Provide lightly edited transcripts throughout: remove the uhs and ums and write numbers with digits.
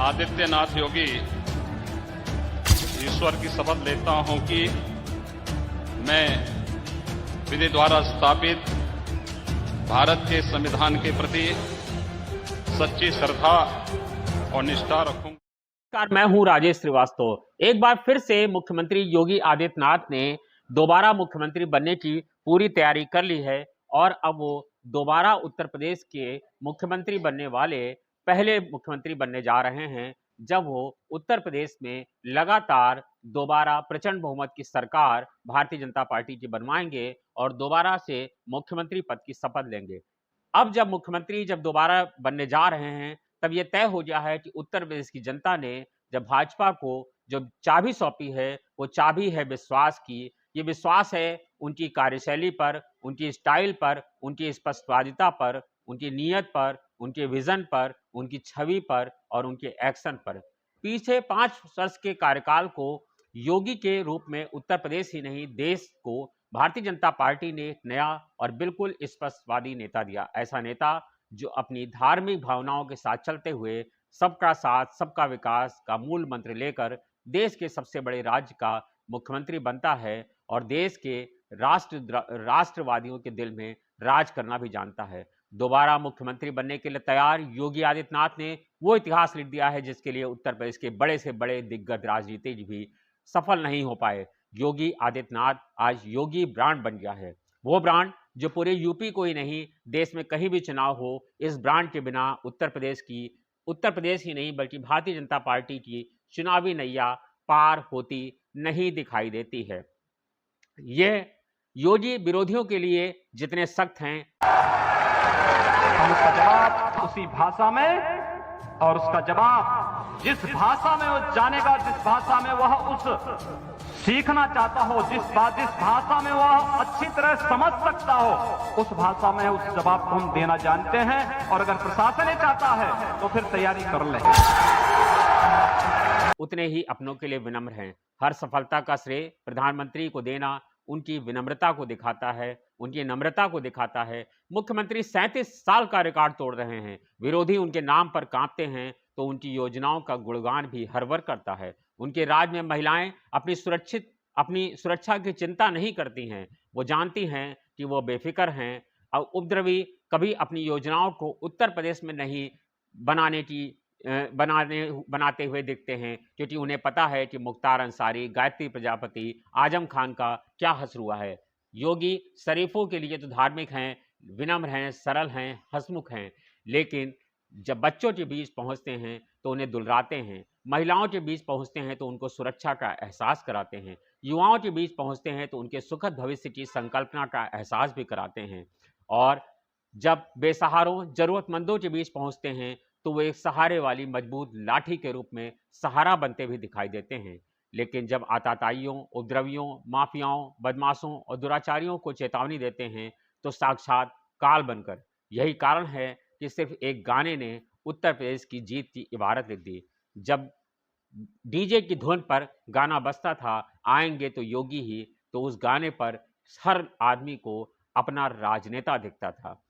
आदित्यनाथ योगी ईश्वर की शपथ लेता हूं कि मैं विधि द्वारा स्थापित भारत के संविधान के प्रति सच्ची श्रद्धा और निष्ठा रखूंगा। नमस्कार, मैं हूं राजेश श्रीवास्तव। एक बार फिर से मुख्यमंत्री योगी आदित्यनाथ ने दोबारा मुख्यमंत्री बनने की पूरी तैयारी कर ली है और अब वो दोबारा उत्तर प्रदेश के मुख्यमंत्री बनने वाले पहले मुख्यमंत्री बनने जा रहे हैं, जब वो उत्तर प्रदेश में लगातार दोबारा प्रचंड बहुमत की सरकार भारतीय जनता पार्टी की बनवाएंगे और दोबारा से मुख्यमंत्री पद की शपथ लेंगे। अब जब मुख्यमंत्री दोबारा बनने जा रहे हैं, तब यह तय हो गया है कि उत्तर प्रदेश की जनता ने जब भाजपा को जो चाबी सौंपी है, वो चाबी है विश्वास की। ये विश्वास है उनकी कार्यशैली पर, उनकी स्टाइल पर, उनकी स्पष्टवादिता पर, उनकी नीयत पर, उनके विजन पर, उनकी छवि पर और उनके एक्शन पर। पिछले 5 वर्ष के कार्यकाल को योगी के रूप में उत्तर प्रदेश ही नहीं, देश को भारतीय जनता पार्टी ने एक नया और बिल्कुल स्पष्टवादी नेता दिया। ऐसा नेता जो अपनी धार्मिक भावनाओं के साथ चलते हुए सबका साथ सबका विकास का मूल मंत्र लेकर देश के सबसे बड़े राज्य का मुख्यमंत्री बनता है और देश के राष्ट्रवादियों के दिल में राज करना भी जानता है। दोबारा मुख्यमंत्री बनने के लिए तैयार योगी आदित्यनाथ ने वो इतिहास लिख दिया है जिसके लिए उत्तर प्रदेश के बड़े से बड़े दिग्गज राजनीतिज्ञ भी सफल नहीं हो पाए। योगी आदित्यनाथ आज योगी ब्रांड बन गया है, वो ब्रांड जो पूरे यूपी को ही नहीं, देश में कहीं भी चुनाव हो, इस ब्रांड के बिना उत्तर प्रदेश ही नहीं बल्कि भारतीय जनता पार्टी की चुनावी नैया पार होती नहीं दिखाई देती है। ये योगी विरोधियों के लिए जितने सख्त हैं, हम उसका जवाब उसी भाषा में और उसका जवाब जिस भाषा में वो जानेगा, जिस भाषा में वह उस सीखना चाहता हो, जिस भाषा में वह अच्छी तरह समझ सकता हो, उस भाषा में उस जवाब को हम देना जानते हैं। और अगर प्रशासन ही चाहता है तो फिर तैयारी कर लें। उतने ही अपनों के लिए विनम्र हैं। हर सफलता का श्रेय प्रधानमंत्री को देना उनकी विनम्रता को दिखाता है, उनकी नम्रता को दिखाता है। मुख्यमंत्री 37 साल का रिकॉर्ड तोड़ रहे हैं, विरोधी उनके नाम पर कांपते हैं तो उनकी योजनाओं का गुणगान भी हर वर्ग करता है। उनके राज में महिलाएं अपनी सुरक्षा की चिंता नहीं करती हैं, वो जानती हैं कि वो बेफिक्र हैं और उपद्रवी कभी अपनी योजनाओं को उत्तर प्रदेश में नहीं बनाते हुए दिखते हैं, क्योंकि उन्हें पता है कि मुख्तार अंसारी, गायत्री प्रजापति, आजम खान का क्या हसरुआ है। योगी शरीफों के लिए तो धार्मिक हैं, विनम्र हैं, सरल हैं, हंसमुख हैं, लेकिन जब बच्चों के बीच पहुंचते हैं तो उन्हें दुलराते हैं, महिलाओं के बीच पहुंचते हैं तो उनको सुरक्षा का एहसास कराते हैं, युवाओं के बीच पहुंचते हैं तो उनके सुखद भविष्य की संकल्पना का एहसास भी कराते हैं, और जब बेसहारों जरूरतमंदों के बीच पहुंचते हैं तो वो एक सहारे वाली मजबूत लाठी के रूप में सहारा बनते भी दिखाई देते हैं। लेकिन जब आताताइयों, उपद्रवियों, माफियाओं, बदमाशों और दुराचारियों को चेतावनी देते हैं तो साक्षात काल बनकर। यही कारण है कि सिर्फ एक गाने ने उत्तर प्रदेश की जीत की इबारत लिख दी। जब डीजे की धुन पर गाना बजता था, आएंगे तो योगी ही, तो उस गाने पर हर आदमी को अपना राजनेता दिखता था।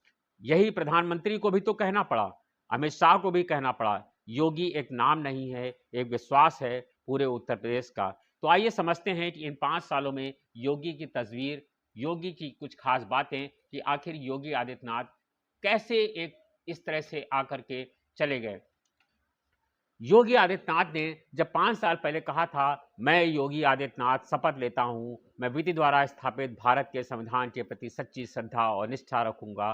यही प्रधानमंत्री को भी तो कहना पड़ा, अमित शाह को भी कहना पड़ा। योगी एक नाम नहीं है, एक विश्वास है पूरे उत्तर प्रदेश का। तो आइए समझते हैं कि इन 5 सालों में योगी की तस्वीर, योगी की कुछ खास बातें कि आखिर योगी आदित्यनाथ कैसे एक इस तरह से आकर के चले गए। योगी आदित्यनाथ ने जब 5 साल पहले कहा था, मैं योगी आदित्यनाथ शपथ लेता हूं, मैं विधि द्वारा स्थापित भारत के संविधान के प्रति सच्ची श्रद्धा और निष्ठा रखूंगा,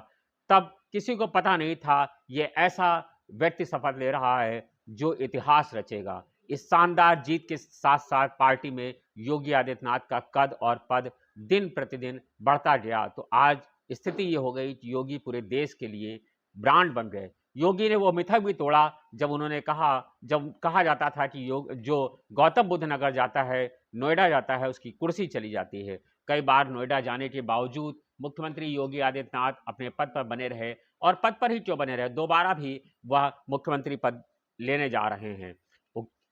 तब किसी को पता नहीं था ये ऐसा व्यक्ति शपथ ले रहा है जो इतिहास रचेगा। इस शानदार जीत के साथ साथ पार्टी में योगी आदित्यनाथ का कद और पद दिन प्रतिदिन बढ़ता गया। तो आज स्थिति ये हो गई कि योगी पूरे देश के लिए ब्रांड बन गए। योगी ने वो मिथक भी तोड़ा जब कहा जाता था कि जो गौतम बुद्ध नगर जाता है, नोएडा जाता है, उसकी कुर्सी चली जाती है। कई बार नोएडा जाने के बावजूद मुख्यमंत्री योगी आदित्यनाथ अपने पद पर बने रहे, और पद पर ही क्यों बने रहे, दोबारा भी वह मुख्यमंत्री पद लेने जा रहे हैं।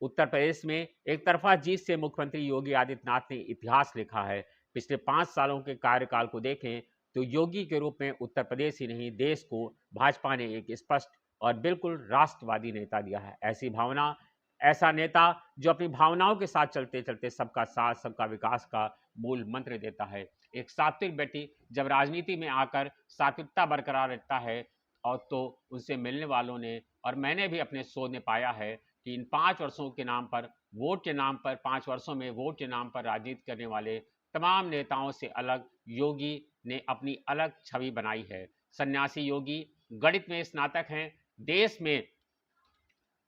उत्तर प्रदेश में एक तरफा जीत से मुख्यमंत्री योगी आदित्यनाथ ने इतिहास लिखा है। पिछले 5 सालों के कार्यकाल को देखें तो योगी के रूप में उत्तर प्रदेश ही नहीं, देश को भाजपा ने एक स्पष्ट और बिल्कुल राष्ट्रवादी नेता दिया है। ऐसी भावना, ऐसा नेता जो अपनी भावनाओं के साथ चलते चलते सबका साथ सबका विकास का मूल मंत्र देता है। एक सात्विक व्यक्ति जब राजनीति में आकर सात्विकता बरकरार रखता है और तो उनसे मिलने वालों ने और मैंने भी अपने शोध में पाया है कि इन 5 वर्षों के नाम पर, वोट के नाम पर, 5 वर्षों में वोट के नाम पर राजनीति करने वाले तमाम नेताओं से अलग योगी ने अपनी अलग छवि बनाई है। सन्यासी योगी गणित में स्नातक हैं, देश में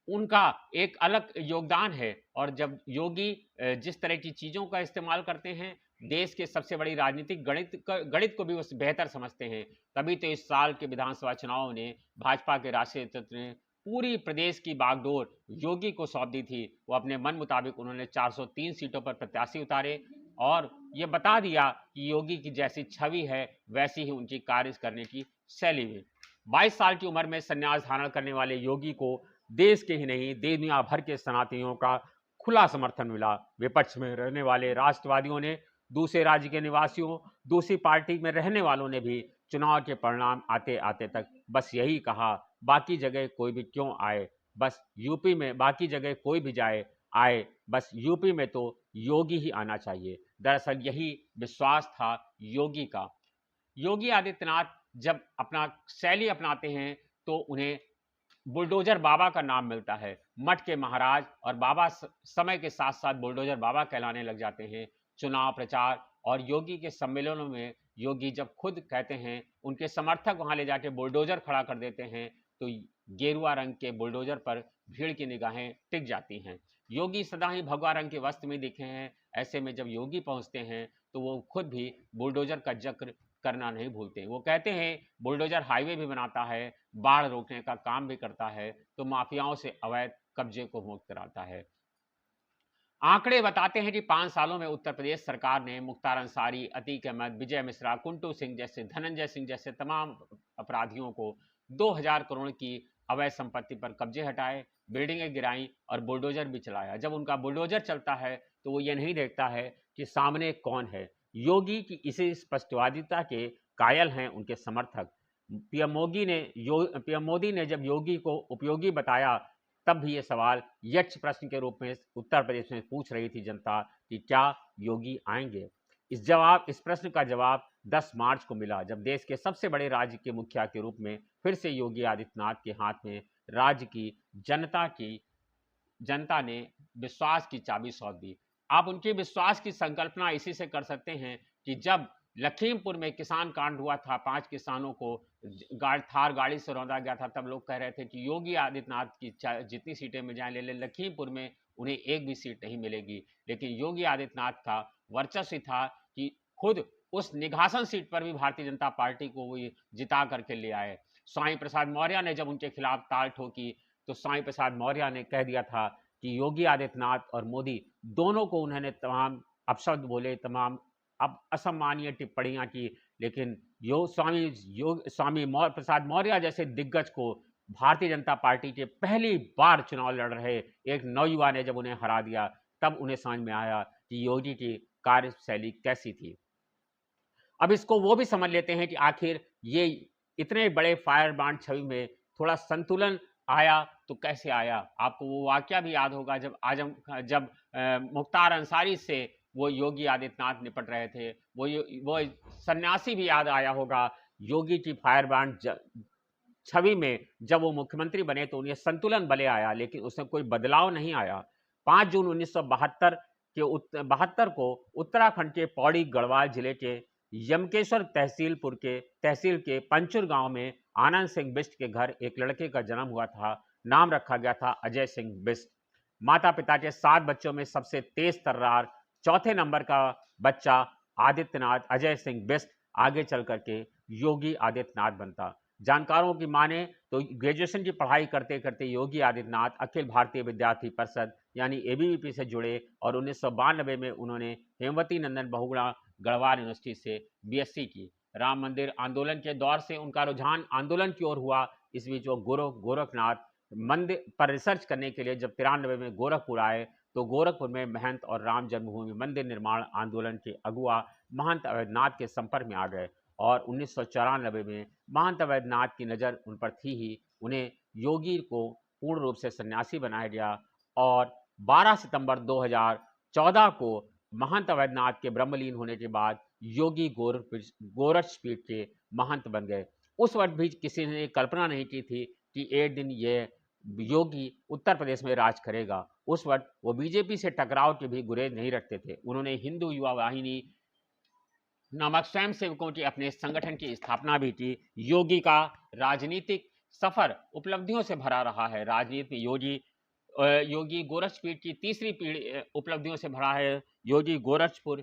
उनका एक अलग योगदान है और जब योगी जिस तरह की चीज़ों का इस्तेमाल करते हैं, देश के सबसे बड़ी राजनीतिक गणित को भी उस बेहतर समझते हैं। तभी तो इस साल के विधानसभा चुनाव ने भाजपा के राष्ट्रीय नेतृत्व ने पूरी प्रदेश की बागडोर योगी को सौंप दी थी। वो अपने मन मुताबिक उन्होंने 403 सीटों पर प्रत्याशी उतारे और ये बता दिया कि योगी की जैसी छवि है वैसी ही उनकी कार्य करने की शैली में। 22 साल की उम्र में संन्यास धारण करने वाले योगी को देश के ही नहीं दुनिया भर के सनातनियों का खुला समर्थन मिला। विपक्ष में रहने वाले राष्ट्रवादियों ने, दूसरे राज्य के निवासियों, दूसरी पार्टी में रहने वालों ने भी चुनाव के परिणाम आते आते तक बस यही कहा, बाकी जगह कोई भी क्यों आए, बस यूपी में बाकी जगह कोई भी जाए आए, बस यूपी में तो योगी ही आना चाहिए। दरअसल यही विश्वास था योगी का। योगी आदित्यनाथ जब अपना शैली अपनाते हैं तो उन्हें बुलडोजर बाबा का नाम मिलता है। मठ के महाराज और बाबा समय के साथ साथ बुलडोजर बाबा कहलाने लग जाते हैं। चुनाव प्रचार और योगी के सम्मेलनों में योगी जब खुद कहते हैं, उनके समर्थक वहां ले जाके बुलडोजर खड़ा कर देते हैं तो गेरुआ रंग के बुलडोजर पर भीड़ की निगाहें टिक जाती हैं। योगी सदा ही भगवा रंग के वस्त्र में दिखे हैं। ऐसे में जब योगी पहुंचते हैं तो वो खुद भी बुलडोजर का जिक्र करना नहीं भूलते। वो कहते हैं बुलडोजर हाईवे भी बनाता है, बाढ़ रोकने का काम भी करता है, तो माफियाओं से अवैध कब्जे को मुक्त कराता है। आंकड़े बताते हैं कि 5 सालों में उत्तर प्रदेश सरकार ने मुख्तार अंसारी, अतीक अहमद, विजय मिश्रा, कुंटू सिंह जैसे, धनंजय सिंह जैसे तमाम अपराधियों को 2000 करोड़ की अवैध संपत्ति पर कब्जे हटाए, बिल्डिंगें गिराई और बुलडोजर भी चलाया। जब उनका बुलडोजर चलता है तो वो ये नहीं देखता है कि सामने कौन है। योगी की इसी स्पष्टवादिता के कायल हैं उनके समर्थक। पीएम मोदी ने जब योगी को उपयोगी बताया तब भी ये सवाल यक्ष प्रश्न के रूप में उत्तर प्रदेश में पूछ रही थी जनता कि क्या योगी आएंगे। इस प्रश्न का जवाब 10 मार्च को मिला जब देश के सबसे बड़े राज्य के मुखिया के रूप में फिर से योगी आदित्यनाथ के हाथ में राज्य की जनता ने विश्वास की चाबी सौंप दी। आप उनके विश्वास की संकल्पना इसी से कर सकते हैं कि जब लखीमपुर में किसान कांड हुआ था, 5 किसानों को थार गाड़ी से रौंदा गया था, तब लोग कह रहे थे कि योगी आदित्यनाथ की जितनी सीटें मिल जाएं ले ले, लखीमपुर में उन्हें एक भी सीट नहीं मिलेगी। लेकिन योगी आदित्यनाथ का वर्चस्व था कि खुद उस निघासन सीट पर भी भारतीय जनता पार्टी को वो जिता करके ले आए। स्वामी प्रसाद मौर्य ने जब उनके खिलाफ ताल ठोकी तो स्वामी प्रसाद मौर्य ने कह दिया था कि योगी आदित्यनाथ और मोदी दोनों को उन्होंने तमाम अपशब्द बोले, तमाम असम्मानीय टिप्पणियां की, लेकिन स्वामी प्रसाद मौर्य जैसे दिग्गज को भारतीय जनता पार्टी के पहली बार चुनाव लड़ रहे एक नौयुवा ने जब उन्हें हरा दिया तब उन्हें समझ में आया कि योगी की कार्यशैली कैसी थी। अब इसको वो भी समझ लेते हैं कि आखिर ये इतने बड़े फायर ब्रांड छवि में थोड़ा संतुलन आया तो कैसे आया। आपको वो वाकया भी याद होगा जब मुख्तार अंसारी से वो योगी आदित्यनाथ निपट रहे थे, वो सन्यासी भी याद आया होगा। योगी की फायर ब्रांड छवि में जब वो मुख्यमंत्री बने तो उन्हें संतुलन भले आया लेकिन उसमें कोई बदलाव नहीं आया। 5 जून 1972 को उत्तराखंड के पौड़ी गढ़वाल जिले के यमकेश्वर तहसील के पंचुर गांव में आनंद सिंह बिष्ट के घर एक लड़के का जन्म हुआ था। नाम रखा गया था अजय सिंह बिष्ट। माता पिता के 7 बच्चों में सबसे तेज तर्रार चौथे नंबर का बच्चा आदित्यनाथ अजय सिंह बिष्ट आगे चल करके योगी आदित्यनाथ बनता। जानकारों की माने तो ग्रेजुएशन की पढ़ाई करते करते योगी आदित्यनाथ अखिल भारतीय विद्यार्थी परिषद यानी एबीवीपी से जुड़े और 1992 में उन्होंने हेमवती नंदन बहुगुणा गढ़वाल यूनिवर्सिटी से बीएससी की। राम मंदिर आंदोलन के दौर से उनका रुझान आंदोलन की ओर हुआ। इस बीच वो गोरखनाथ मंदिर पर रिसर्च करने के लिए जब 93 में गोरखपुर आए तो गोरखपुर में महंत और राम जन्मभूमि मंदिर निर्माण आंदोलन के अगुआ महंत अवैधनाथ के संपर्क में आ गए और 1994 में महंत अवैधनाथ की नज़र उन पर थी ही। उन्हें योगी को पूर्ण रूप से सन्यासी बनाया गया और 12 सितंबर 2014 को महंत अवैधनाथ के ब्रह्मलीन होने के बाद योगी गोरक्षपीठ के महंत बन गए। उस वक्त भी किसी ने कल्पना नहीं की थी कि एक दिन ये योगी उत्तर प्रदेश में राज करेगा। उस वक्त वो बीजेपी से टकराव के भी गुरेज नहीं रखते थे। उन्होंने हिंदू युवा वाहिनी नामक स्वयं सेवकों के अपने संगठन की स्थापना भी की। योगी का राजनीतिक सफर उपलब्धियों से भरा रहा है। राजनीति में योगी गोरक्षपीठ की तीसरी पीढ़ी उपलब्धियों से भरा है। योगी गोरक्षपीठ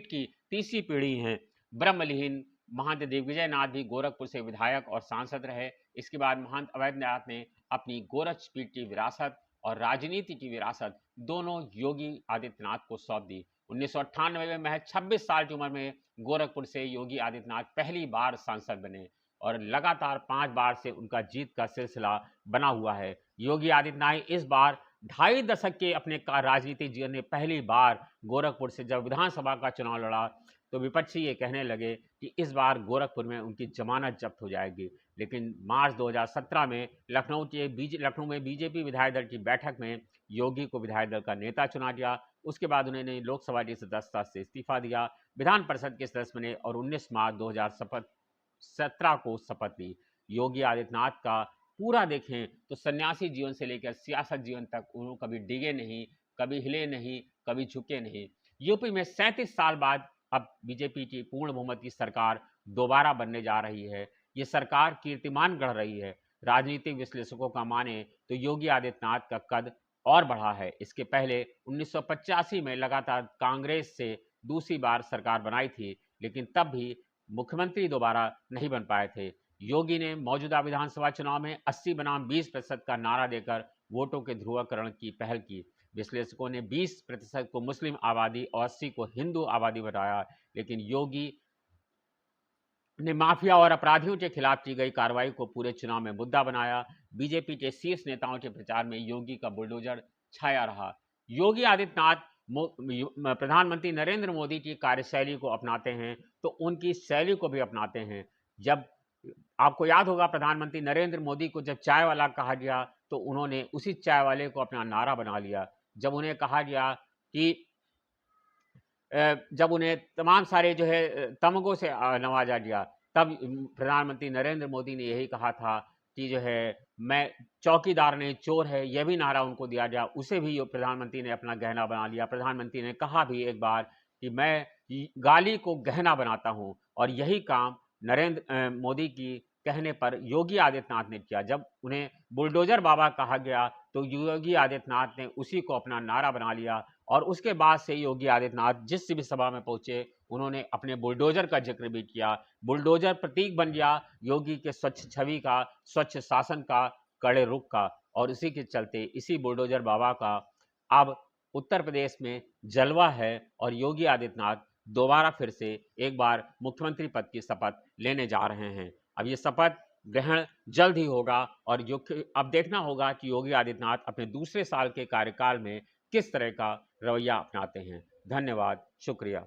की तीसरी पीढ़ी है। ब्रह्मलीन महंत दिग्विजय नाथ भी गोरखपुर से विधायक और सांसद रहे। इसके बाद महंत अवैधनाथ ने अपनी गोरक्षपीठ की विरासत और राजनीति की विरासत दोनों योगी आदित्यनाथ को सौंप दी। 1998 में महज 26 साल की उम्र में गोरखपुर से योगी आदित्यनाथ पहली बार सांसद बने और लगातार 5 बार से उनका जीत का सिलसिला बना हुआ है। योगी आदित्यनाथ इस बार 2.5 दशक के अपने राजनीतिक जीवन में पहली बार गोरखपुर से जब विधानसभा का चुनाव लड़ा तो विपक्षी ये कहने लगे कि इस बार गोरखपुर में उनकी जमानत जब्त हो जाएगी। लेकिन मार्च 2017 में लखनऊ में बीजेपी विधायक दल की बैठक में योगी को विधायक दल का नेता चुना गया। उसके बाद उन्होंने लोकसभा की सदस्यता से इस्तीफा दिया, विधान परिषद के सदस्य बने और 19 मार्च 2017 को शपथ ली। योगी आदित्यनाथ का पूरा देखें तो सन्यासी जीवन से लेकर सियासत जीवन तक उन्होंने कभी डिगे नहीं, कभी हिले नहीं, कभी झुके नहीं। यूपी में 37 साल बाद अब बीजेपी की पूर्ण बहुमत की सरकार दोबारा बनने जा रही है। ये सरकार कीर्तिमान गढ़ रही है। राजनीतिक विश्लेषकों का माने तो योगी आदित्यनाथ का कद और बढ़ा है। इसके पहले 1985 में लगातार कांग्रेस से दूसरी बार सरकार बनाई थी, लेकिन तब भी मुख्यमंत्री दोबारा नहीं बन पाए थे। योगी ने मौजूदा विधानसभा चुनाव में 80 बनाम 20% का नारा देकर वोटों के ध्रुवीकरण की पहल की। विश्लेषकों ने 20% को मुस्लिम आबादी और 80 को हिंदू आबादी बताया, लेकिन योगी ने माफिया और अपराधियों के खिलाफ की गई कार्रवाई को पूरे चुनाव में मुद्दा बनाया। बीजेपी के शीर्ष नेताओं के प्रचार में योगी का बुलडोजर छाया रहा। योगी आदित्यनाथ प्रधानमंत्री नरेंद्र मोदी की कार्यशैली को अपनाते हैं तो उनकी शैली को भी अपनाते हैं। जब आपको याद होगा प्रधानमंत्री नरेंद्र मोदी को जब चाय वाला कहा गया तो उन्होंने उसी चाय वाले को अपना नारा बना लिया। जब उन्हें कहा गया कि जब उन्हें तमाम सारे जो है तमगों से नवाजा गया तब प्रधानमंत्री नरेंद्र मोदी ने यही कहा था कि जो है मैं चौकीदार नहीं चोर है, यह भी नारा उनको दिया गया। उसे भी प्रधानमंत्री ने अपना गहना बना लिया। प्रधानमंत्री ने कहा भी एक बार कि मैं गाली को गहना बनाता हूं और यही काम नरेंद्र मोदी की कहने पर योगी आदित्यनाथ ने किया। जब उन्हें बुलडोजर बाबा कहा गया तो योगी आदित्यनाथ ने उसी को अपना नारा बना लिया और उसके बाद से योगी आदित्यनाथ जिस भी सभा में पहुंचे उन्होंने अपने बुलडोजर का जिक्र भी किया। बुलडोजर प्रतीक बन गया योगी के स्वच्छ छवि का, स्वच्छ शासन का, कड़े रुख का, और इसी के चलते इसी बुलडोजर बाबा का अब उत्तर प्रदेश में जलवा है और योगी आदित्यनाथ दोबारा फिर से एक बार मुख्यमंत्री पद की शपथ लेने जा रहे हैं। अब ये शपथ ग्रहण जल्द ही होगा और अब देखना होगा कि योगी आदित्यनाथ अपने दूसरे साल के कार्यकाल में किस तरह का रवैया अपनाते हैं। धन्यवाद, शुक्रिया।